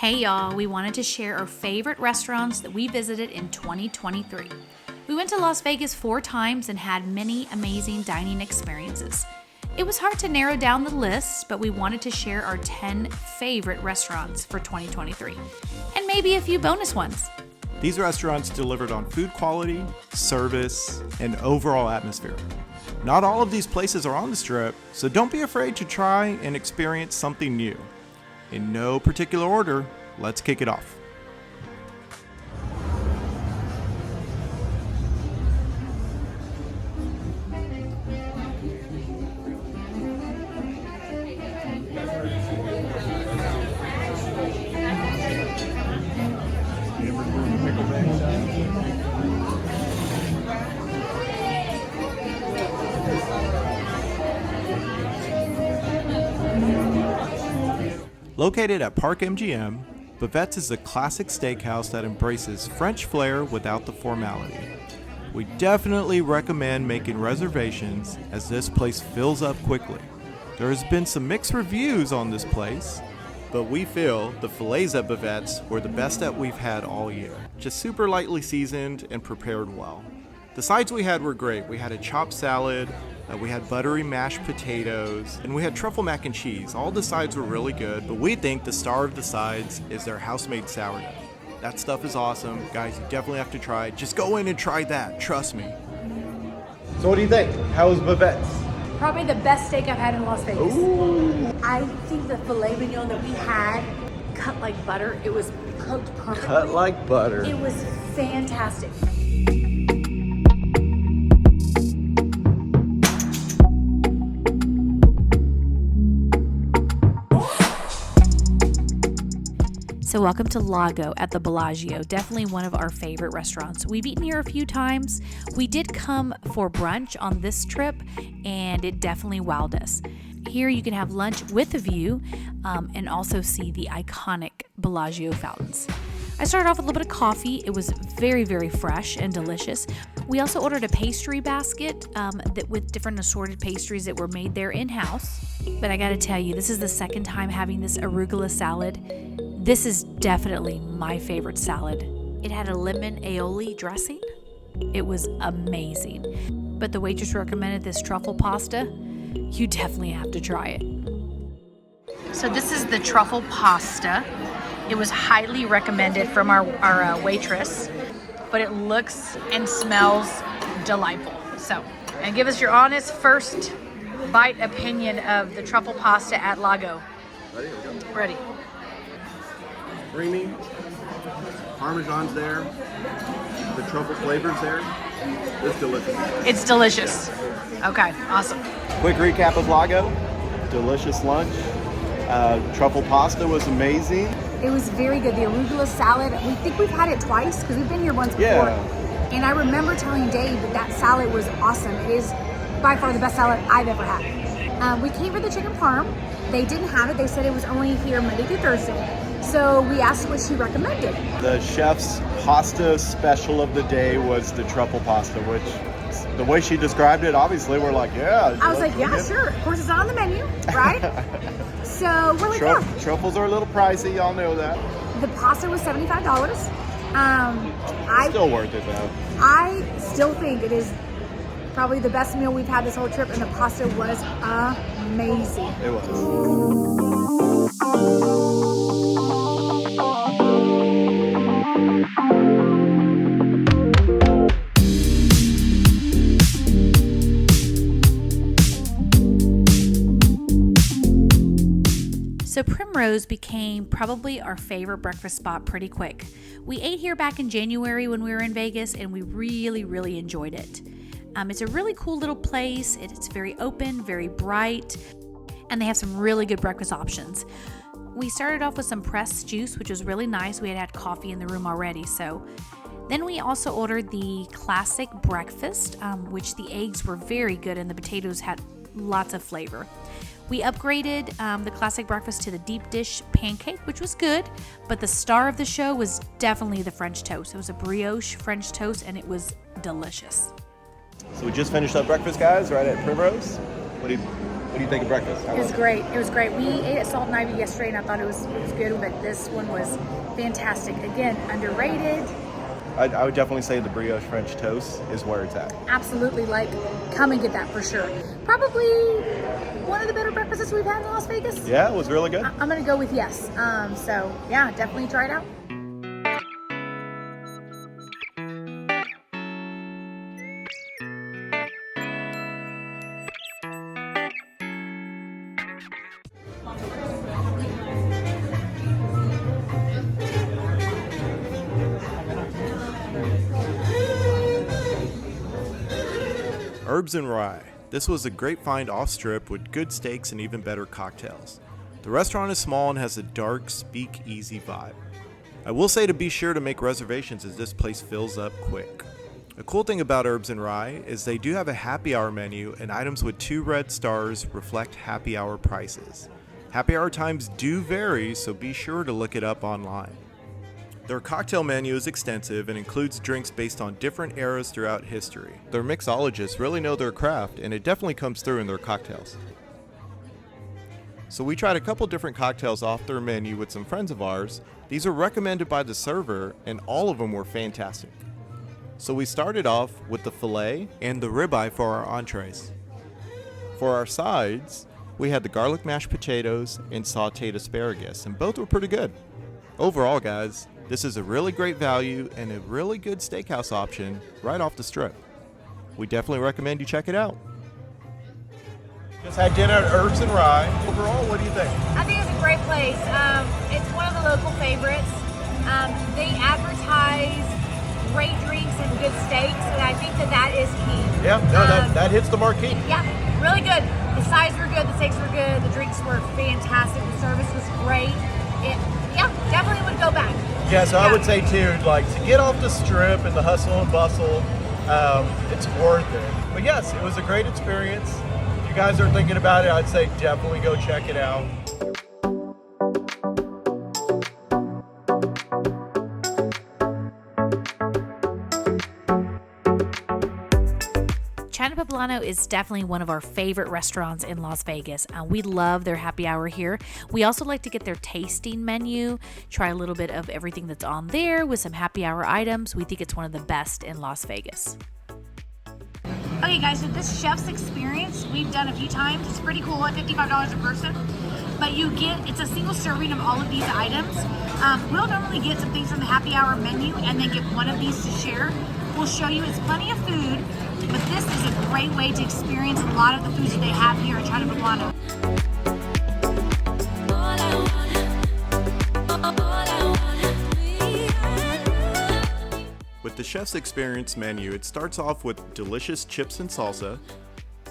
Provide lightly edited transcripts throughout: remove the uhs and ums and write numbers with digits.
Hey y'all, we wanted to share our favorite restaurants that we visited in 2023. We went to Las Vegas 4 times and had many amazing dining experiences. It was hard to narrow down the list, but we wanted to share our 10 favorite restaurants for 2023, and maybe a few bonus ones. These restaurants delivered on food quality, service, and overall atmosphere. Not all of these places are on the Strip, so don't be afraid to try and experience something new. In no particular order, let's kick it off. Located at Park MGM, Bavettes is a classic steakhouse that embraces French flair without the formality. We definitely recommend making reservations as this place fills up quickly. There has been some mixed reviews on this place, but we feel the fillets at Bavettes were the best that we've had all year. Just super lightly seasoned and prepared well. The sides we had were great. We had a chopped salad, we had buttery mashed potatoes, and we had truffle mac and cheese. All the sides were really good, but we think the star of the sides is their house-made sourdough. That stuff is awesome. Guys, you definitely have to try it. Just go in and try that, trust me. So what do you think? How was Bavettes? Probably the best steak I've had in Las Vegas. Ooh. I think the filet mignon that we had, cut like butter, it was cooked perfectly. Cut like butter. It was fantastic. So welcome to Lago at the Bellagio, definitely one of our favorite restaurants. We've eaten here a few times. We did come for brunch on this trip, and it definitely wowed us. Here you can have lunch with a view and also see the iconic Bellagio fountains. I started off with a little bit of coffee. It was very, very fresh and delicious. We also ordered a pastry basket with different assorted pastries that were made there in-house. But I gotta tell you, this is the second time having this arugula salad. This is definitely my favorite salad. It had a lemon aioli dressing. It was amazing. But the waitress recommended this truffle pasta. You definitely have to try it. So this is the truffle pasta. It was highly recommended from our waitress, but it looks and smells delightful. So, and give us your honest first bite opinion of the truffle pasta at Lago. Ready? Here we go. Ready. Creamy. Parmesan's there. The truffle flavor's there. It's delicious. It's delicious. Okay, awesome. Quick recap of Lago. Delicious lunch. Truffle pasta was amazing. It was very good. The arugula salad, we think we've had it twice because we've been here once before. Yeah. And I remember telling Dave that salad was awesome. It is by far the best salad I've ever had. We came for the chicken parm. They didn't have it. They said it was only here Monday through Thursday. So we asked what she recommended. The chef's pasta special of the day was the truffle pasta, which the way she described it, obviously we're like, yeah. I was like, yeah, sure. Of course, it's not on the menu, right? So we're like, yeah. Truffles are a little pricey, y'all know that. The pasta was $75. Still worth it though. I still think it is probably the best meal we've had this whole trip, and the pasta was amazing. It was. So Primrose became probably our favorite breakfast spot pretty quick. We ate here back in January when we were in Vegas, and we really, really enjoyed it. It's a really cool little place. It's very open, very bright, and they have some really good breakfast options. We started off with some pressed juice, which was really nice. We had coffee in the room already, so. Then we also ordered the classic breakfast, which the eggs were very good and the potatoes had lots of flavor. We upgraded the classic breakfast to the deep dish pancake, which was good, but the star of the show was definitely the French toast. It was a brioche French toast, and it was delicious. So we just finished up breakfast, guys, right at Primrose. What do you What do you think of breakfast? It was great. It was great. We ate at Salt and Ivy yesterday, and I thought it was good, but this one was fantastic. Again, underrated. I would definitely say the brioche French toast is where it's at. Absolutely, like, come and get that for sure. Probably one of the better breakfasts we've had in Las Vegas. Yeah, it was really good. I'm gonna go with yes. So yeah, definitely try it out. Herbs and Rye. This was a great find off-strip with good steaks and even better cocktails. The restaurant is small and has a dark, speak-easy vibe. I will say to be sure to make reservations as this place fills up quick. A cool thing about Herbs and Rye is they do have a happy hour menu, and items with 2 red stars reflect happy hour prices. Happy hour times do vary, so be sure to look it up online. Their cocktail menu is extensive and includes drinks based on different eras throughout history. Their mixologists really know their craft, and it definitely comes through in their cocktails. So we tried a couple different cocktails off their menu with some friends of ours. These are recommended by the server, and all of them were fantastic. So we started off with the filet and the ribeye for our entrees. For our sides, we had the garlic mashed potatoes and sauteed asparagus, and both were pretty good. Overall, guys, this is a really great value and a really good steakhouse option right off the strip. We definitely recommend you check it out. Just had dinner at Herbs and Rye. Overall, what do you think? I think it's a great place. It's one of the local favorites. They advertise great drinks and good steaks, and I think that is key. Yeah, that hits the marquee. Yeah, really good. The sides were good, the steaks were good, the drinks were fantastic, the service was great. Yeah, definitely would go back. Yeah, so I would say too, like to get off the strip and the hustle and bustle, it's worth it. But yes, it was a great experience. If you guys are thinking about it, I'd say definitely go check it out. Poblano is definitely one of our favorite restaurants in Las Vegas. We love their happy hour here. We also like to get their tasting menu, try a little bit of everything that's on there with some happy hour items. We think it's one of the best in Las Vegas. Okay guys, so this chef's experience we've done a few times. It's pretty cool at $55 a person. But it's a single serving of all of these items. We'll normally get some things from the happy hour menu and then get one of these to share. We'll show you it's plenty of food, but this is a great way to experience a lot of the foods that they have here at China Poblano. With the chef's experience menu, it starts off with delicious chips and salsa,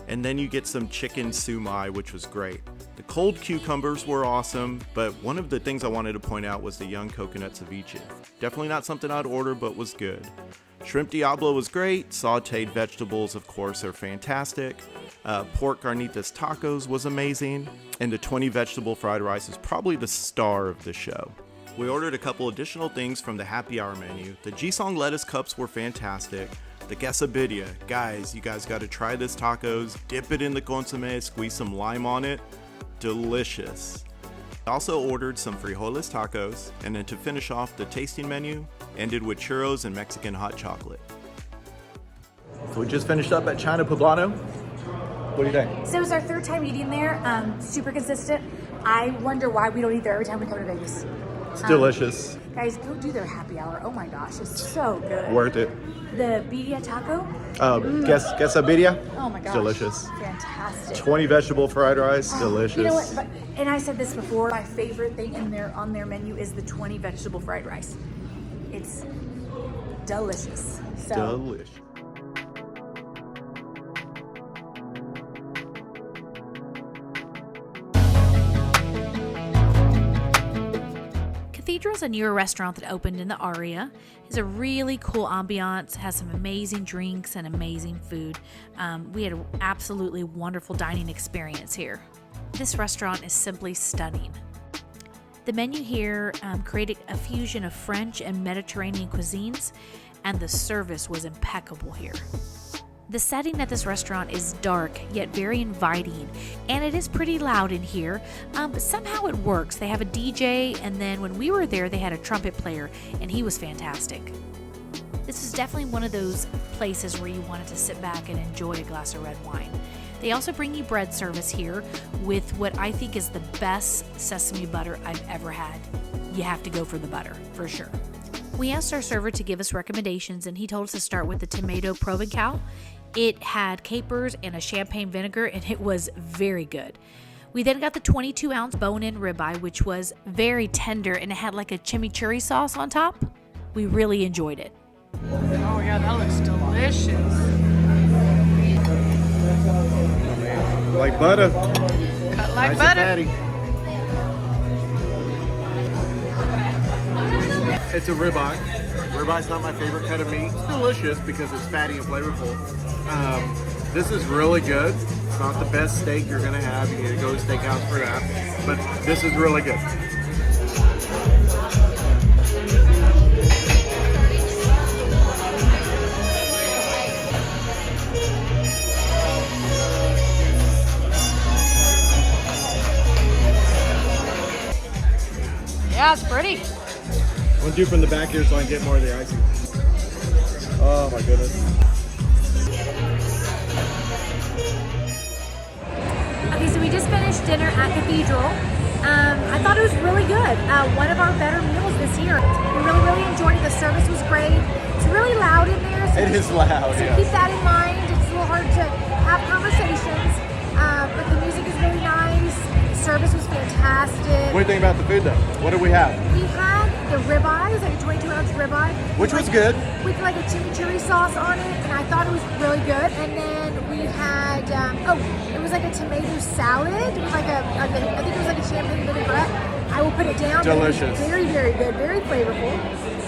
and then you get some chicken sumai, which was great. The cold cucumbers were awesome, but one of the things I wanted to point out was the young coconut ceviche. Definitely not something I'd order, but was good. Shrimp Diablo was great. Sauteed vegetables, of course, are fantastic. Pork carnitas tacos was amazing. And the 20 vegetable fried rice is probably the star of the show. We ordered a couple additional things from the happy hour menu. The Jisong lettuce cups were fantastic. The quesadilla, guys, you guys got to try this tacos. Dip it in the consomme, squeeze some lime on it. Delicious. I also ordered some frijoles tacos, and then to finish off the tasting menu, ended with churros and Mexican hot chocolate. So we just finished up at China Poblano. What do you think? So it was our third time eating there. Super consistent. I wonder why we don't eat there every time we come to Vegas. It's delicious. Guys, go do their happy hour. Oh my gosh, it's so good. Worth it. The birria taco. Quesadilla. Oh my gosh. Delicious. Fantastic. 20 vegetable fried rice. Delicious. You know what? And I said this before, my favorite thing on their menu is the 20 vegetable fried rice. It's delicious. So. Delicious. Cathedrale is a newer restaurant that opened in the Aria. It's a really cool ambiance, has some amazing drinks and amazing food. We had an absolutely wonderful dining experience here. This restaurant is simply stunning. The menu here created a fusion of French and Mediterranean cuisines, and the service was impeccable here. The setting at this restaurant is dark, yet very inviting, and it is pretty loud in here, but somehow it works. They have a DJ, and then when we were there, they had a trumpet player, and he was fantastic. This is definitely one of those places where you wanted to sit back and enjoy a glass of red wine. They also bring you bread service here with what I think is the best sesame butter I've ever had. You have to go for the butter, for sure. We asked our server to give us recommendations, and he told us to start with the tomato provençal. It had capers and a champagne vinegar, and it was very good. We then got the 22-ounce bone-in ribeye, which was very tender, and it had like a chimichurri sauce on top. We really enjoyed it. Oh yeah, that looks delicious. Like butter. Cut like Nice butter. and fatty. It's a ribeye. Ribeye's not my favorite cut of meat. It's delicious because it's fatty and flavorful. This is really good. It's not the best steak you're gonna have. You need to go to steakhouse for that. But this is really good. Yeah, it's pretty. I'm gonna do from the back here so I can get more of the icing. Oh my goodness. Okay, so we just finished dinner at Cathedrale. I thought it was really good. One of our better meals this year. We really enjoyed it. The service was great. It's really loud in there. So It is loud, So yeah. keep that in mind. It's a little hard to have conversations, but the music is really nice. The service was fantastic. What do you think about the food though? What do we have? We had the ribeye. It was like a 22-ounce ribeye. Which was good. With like a chimichurri sauce on it, and I thought it was really good. And then we had, it was like a tomato salad, with like I think it was like a champagne vinaigrette. I will put it down. Delicious. Very good, very flavorful.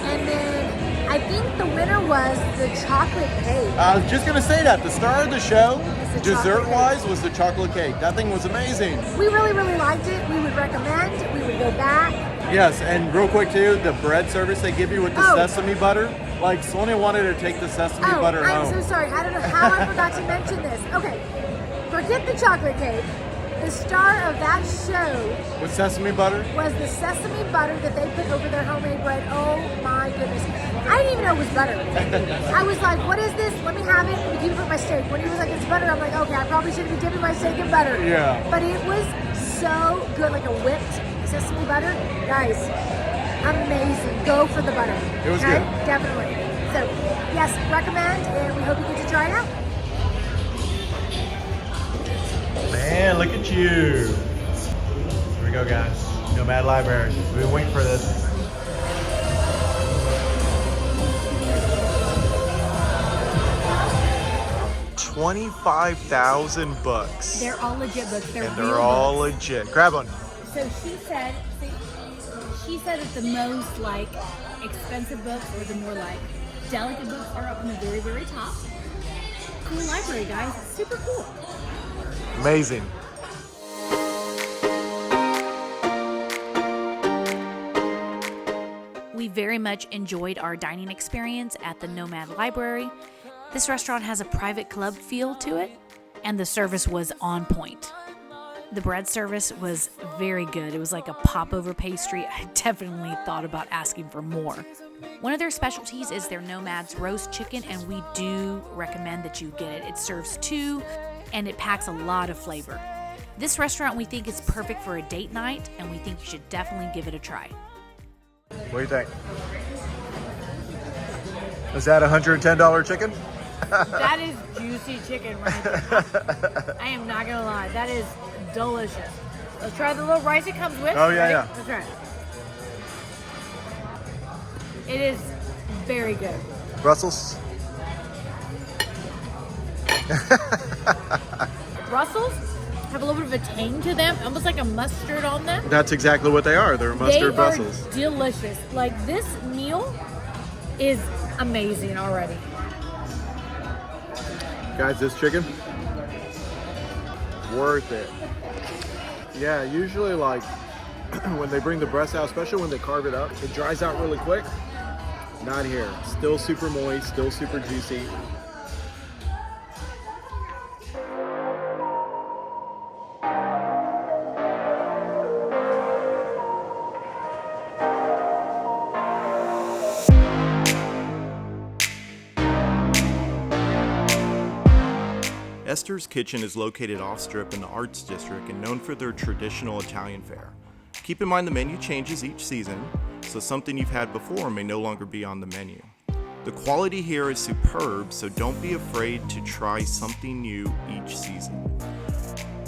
And then I think the winner was the chocolate cake. I was just gonna say that. The star of the show, It's the dessert-wise, was the chocolate cake. That thing was amazing. We really liked it. We would recommend. We would go back. Yes, and real quick too, the bread service they give you with the Oh. sesame butter. Like Sonia wanted to take the sesame butter I'm home. so sorry. I don't know how I forgot to mention this. Okay, forget the chocolate cake. The star of that show With sesame butter? was the sesame butter that they put over their homemade bread. Oh my goodness. I didn't even know it was butter. I was like, what is this? Let me have it. Let me keep it with my steak. When he was like, it's butter, I'm like, okay, I probably shouldn't be dipping my steak in butter. Yeah. But it was so good, like a whipped sesame butter. Guys, amazing. Go for the butter. It was okay? good. Definitely. So, yes, recommend, and we hope you get to try it out. Man, look at you. Here we go, guys. Nomad Library. We've been waiting for this. $25,000 books. They're all legit books. They're And real they're all books. legit. Grab one. So she said that the most like expensive books or the more like delicate books are up in the very top. Cool library, guys. Super cool. Amazing. We very much enjoyed our dining experience at the Nomad Library. This restaurant has a private club feel to it, and the service was on point. The bread service was very good. It was like a popover pastry. I definitely thought about asking for more. One of their specialties is their Nomad's roast chicken, and we do recommend that you get it. It serves two, and it packs a lot of flavor. This restaurant we think is perfect for a date night, and we think you should definitely give it a try. What do you think? Is that a $110 chicken? That is juicy chicken right there. I am not gonna lie, that is delicious. Let's try the little rice it comes with. Oh, yeah, Ready? yeah. Let's try it. It is very good. Brussels? Brussels have a little bit of a tang to them, almost like a mustard on them. That's exactly what they are. They're mustard They Brussels. are delicious. Like this meal is amazing already. Guys, this chicken, worth it. Yeah, usually like when they bring the breast out, especially when they carve it up, it dries out really quick. Not here. Still super moist, still super juicy. Esthers Kitchen is located off-strip in the Arts District and known for their traditional Italian fare. Keep in mind the menu changes each season, so something you've had before may no longer be on the menu. The quality here is superb, so don't be afraid to try something new each season.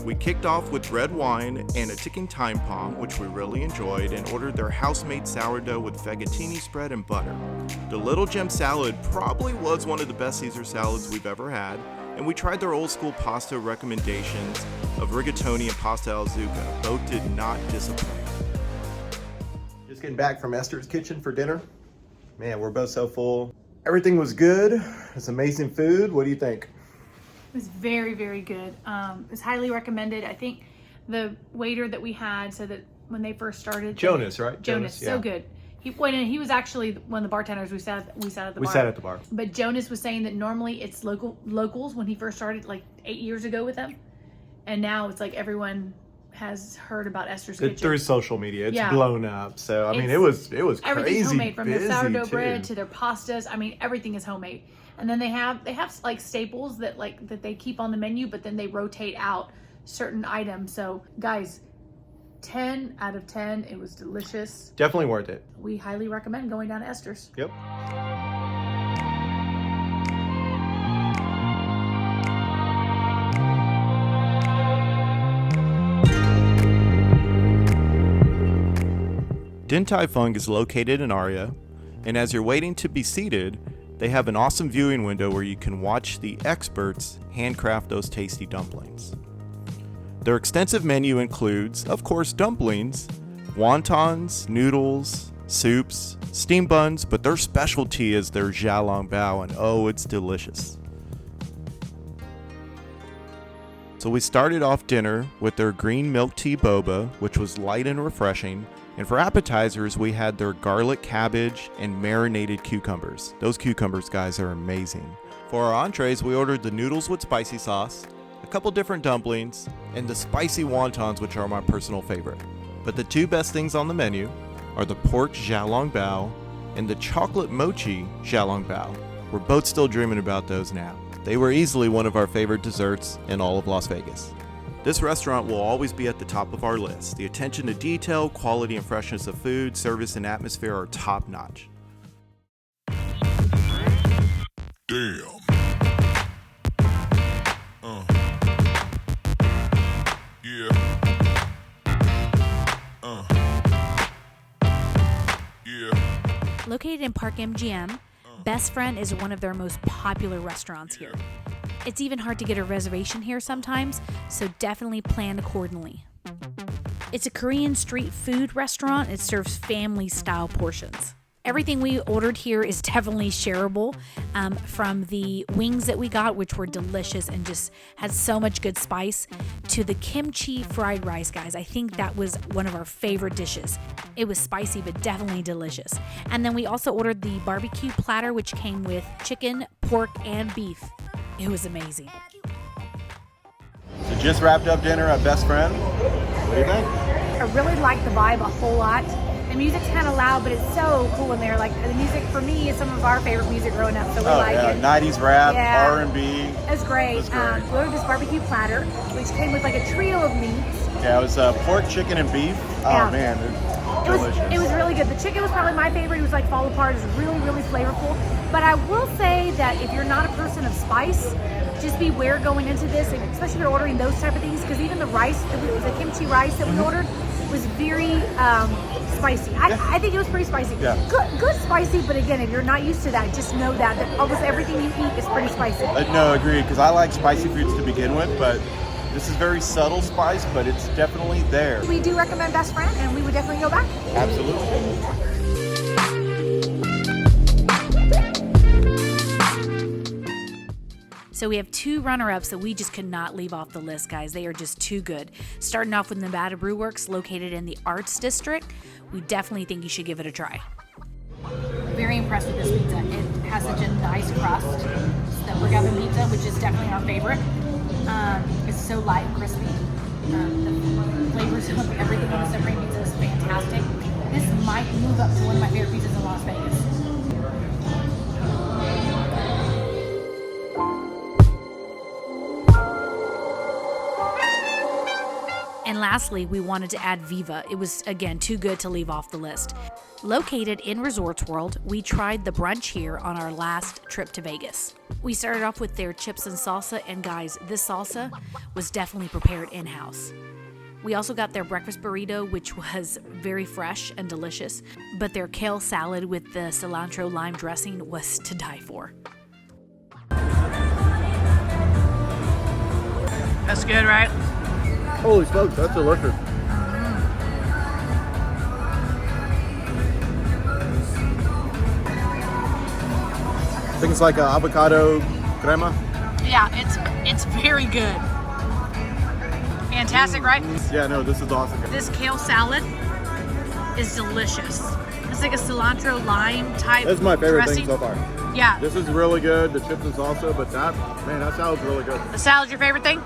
We kicked off with red wine and a ticking time bomb, which we really enjoyed, and ordered their house-made sourdough with fettuccine spread and butter. The Little Gem salad probably was one of the best Caesar salads we've ever had, and we tried their old-school pasta recommendations of rigatoni and pasta al zucca. Both did not disappoint. Just getting back from Esthers Kitchen for dinner. Man, we're both so full. Everything was good. It's amazing food. What do you think? It was very, very good. It was highly recommended. I think the waiter that we had said that when they first started, Jonas, right? Jonas, so yeah. good. He was actually one of the bartenders. We sat at the bar. We sat at the bar. But Jonas was saying that normally it's locals when he first started like 8 years ago with them, and now it's like everyone has heard about Esthers Kitchen. Through social media, it's blown up. So I mean, it was crazy. Everything's homemade, from their sourdough too. bread to their pastas. I mean, everything is homemade. And then they have like staples that they keep on the menu, but then they rotate out certain items. So guys, 10 out of 10. It was delicious. Definitely worth it. We highly recommend going down to Esthers. Yep. Tai Fung is located in Aria, and as you're waiting to be seated, they have an awesome viewing window where you can watch the experts handcraft those tasty dumplings. Their extensive menu includes, of course, dumplings, wontons, noodles, soups, steamed buns, but their specialty is their xiaolongbao, and oh, it's delicious. So we started off dinner with their green milk tea boba, which was light and refreshing. And for appetizers, we had their garlic cabbage and marinated cucumbers. Those cucumbers, guys, are amazing. For our entrees, we ordered the noodles with spicy sauce, a couple different dumplings, and the spicy wontons, which are my personal favorite. But the two best things on the menu are the pork xiaolongbao and the chocolate mochi xiaolongbao. We're both still dreaming about those now. They were easily one of our favorite desserts in all of Las Vegas. This restaurant will always be at the top of our list. The attention to detail, quality and freshness of food, service, and atmosphere are top notch. Damn. Yeah. Yeah. Located in Park MGM, Best Friend is one of their most popular restaurants here. It's even hard to get a reservation here sometimes, so definitely plan accordingly. It's a Korean street food restaurant. It serves family-style portions. Everything we ordered here is definitely shareable, from the wings that we got, which were delicious and just had so much good spice, to the kimchi fried rice, guys. I think that was one of our favorite dishes. It was spicy, but definitely delicious. And then we also ordered the barbecue platter, which came with chicken, pork, and beef. It was amazing. So just wrapped up dinner at Best Friend. What do you think? I really like the vibe a whole lot. The music's kind of loud, but it's so cool in there. Like the music for me is some of our favorite music growing up, so we like it. 90s rap, Yeah. R&B. It's great. We ordered this barbecue platter, which came with like a trio of meats. Yeah, it was pork, chicken, and beef. Yeah. Oh man, delicious. It was really good. The chicken was probably my favorite. It was like fall apart. It was really, really flavorful. But I will say that if you're not a person of spice, just beware going into this, especially if you're ordering those type of things, because even the rice, the kimchi rice that we ordered was very spicy. I think it was pretty spicy. Yeah. Good spicy, but again, if you're not used to that, just know that almost everything you eat is pretty spicy. No, agreed, because I like spicy foods to begin with, but this is very subtle spice, but it's definitely there. We do recommend Best Friend, and we would definitely go back. Absolutely. So we have two runner-ups that we just could not leave off the list, guys. They are just too good. Starting off with Nevada Brew Works, located in the Arts District. We definitely think you should give it a try. Very impressed with this pizza. It has such a nice crust. It's the Brew pizza, which is definitely our favorite. It's so light and crispy. The flavors of everything on the Supreme pizza is fantastic. This might move up to one of my favorite pizzas in Las Vegas. And lastly, we wanted to add Viva. It was, again, too good to leave off the list. Located in Resorts World, we tried the brunch here on our last trip to Vegas. We started off with their chips and salsa, and guys, this salsa was definitely prepared in-house. We also got their breakfast burrito, which was very fresh and delicious, but their kale salad with the cilantro lime dressing was to die for. That's good, right? Holy smokes, that's delicious. I think it's like an avocado crema. Yeah, it's very good. Fantastic, right? Yeah, no, this is awesome. This kale salad is delicious. It's like a cilantro lime type. This is my favorite dressing. thing so far. Yeah. This is really good, the chips and salsa, but that salad's really good. The salad's your favorite thing?